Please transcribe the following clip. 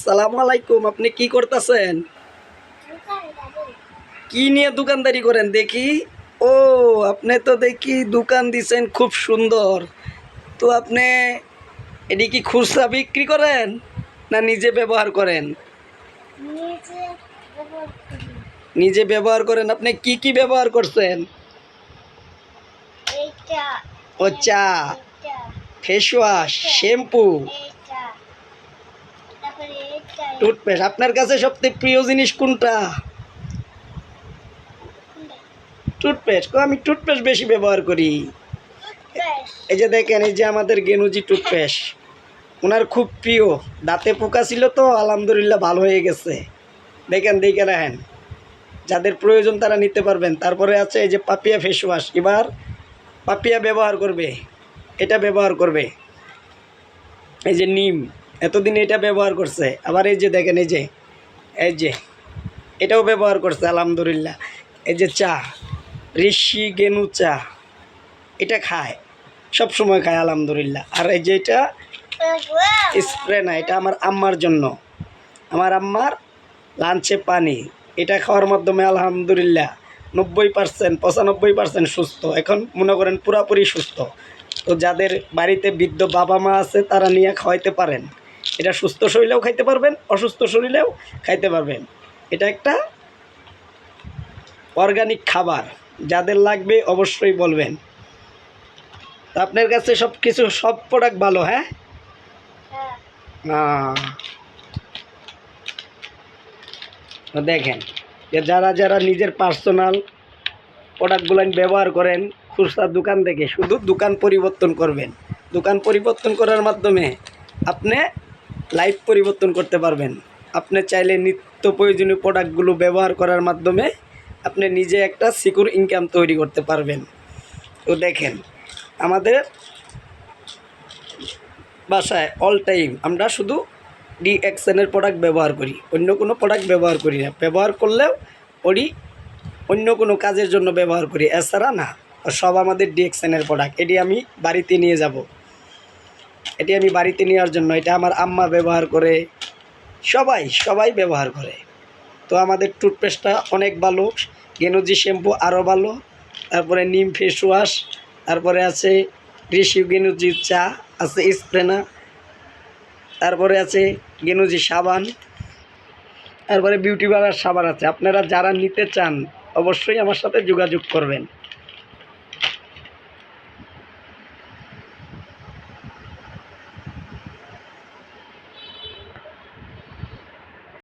আসসালামু আলাইকুম। আপনি কি করতেছেন? কি নিয়ে দোকানদারি করেন দেখি? ও, আপনি তো দেখি দোকান দিছেন খুব সুন্দর। তো আপনি এটি কি খুচরা বিক্রি করেন না নিজে ব্যবহার করেন? নিজে ব্যবহার করেন। আপনি কি কি ব্যবহার করছেন? ও চা, ফেস ওয়াশ, শ্যাম্পু, টুথপেস্ট। আপনার কাছে সবথেকে প্রিয় জিনিস কোনটা? টুথপেস্ট। আমি টুথপেস্ট বেশি ব্যবহার করি। এই যে দেখেন, এই যে আমাদের গেনুজি টুথপেস্ট, ওনার খুব প্রিয়। দাঁতে পোকা ছিল তো আলহামদুলিল্লাহ ভালো হয়ে গেছে। দেখেন, দেখে রাখেন, যাদের প্রয়োজন তারা নিতে পারবেন। তারপরে আছে এই যে পাপিয়া ফেস ওয়াশ, এবার পাপিয়া ব্যবহার করবে, এটা ব্যবহার করবে। এই যে নিম, এতদিন এটা ব্যবহার করছে। আবার এই যে দেখেন, এই যে এটাও ব্যবহার করছে আলহামদুলিল্লাহ। এই যে চা, ঋষি গেনু চা, এটা খায়, সব সময় খায় আলহামদুলিল্লাহ। আর এই যে এটা স্প্রে না, এটা আমার আম্মার জন্য। আমার আম্মার লাঞ্চে পানি, এটা খাওয়ার মাধ্যমে আলহামদুলিল্লাহ 90% 95% সুস্থ। এখন মনে করেন পুরাপুরি সুস্থ। তো যাদের বাড়িতে বৃদ্ধ বাবা মা আছে তারা নিয়ে খাওয়াইতে পারেন। এটা সুস্থ শরীরেও খাইতে পারবেন, অসুস্থ শরীরেও খাইতে পারবেন। এটা একটা অর্গানিক খাবার, যাদের লাগবে অবশ্যই বলবেন। তো আপনার কাছে সব কিছু, সব প্রোডাক্ট ভালো? হ্যাঁ, দেখেন যে যারা যারা নিজের পার্সোনাল প্রোডাক্টগুলো ব্যবহার করেন খুচরা দোকান থেকে, শুধু দোকান পরিবর্তন করবেন। দোকান পরিবর্তন করার মাধ্যমে আপনি লাইফ পরিবর্তন করতে পারবেন। আপনি চাইলে নিত্য প্রয়োজনীয় প্রোডাক্টগুলো ব্যবহার করার মাধ্যমে আপনি নিজে একটা সিকিউর ইনকাম তৈরি করতে পারবেন। তো দেখেন, আমাদের বাসায় অল টাইম আমরা শুধু ডিএক্সএনের প্রোডাক্ট ব্যবহার করি, অন্য কোনো প্রোডাক্ট ব্যবহার করি না। ব্যবহার করলেও ওই অন্য কোনো কাজের জন্য ব্যবহার করি, এছাড়া না। সব আমাদের ডিএক্সএনের প্রোডাক্ট। এটি আমি বাড়িতে নিয়ে যাব, এটি আমি বাড়িতে নেওয়ার জন্য। এটা আমার আম্মা ব্যবহার করে, সবাই ব্যবহার করে। তো আমাদের টুথপেস্টটা অনেক ভালো, গেনুজি শ্যাম্পু আরও ভালো, তারপরে নিম ফেস ওয়াশ, তারপরে আছে ঋষি গেনুজি চা আছে, স্প্রেনা, তারপরে আছে গেনুজি সাবান, তারপরে বিউটি পার্লার সাবান আছে। আপনারা যারা নিতে চান অবশ্যই আমার সাথে যোগাযোগ করবেন।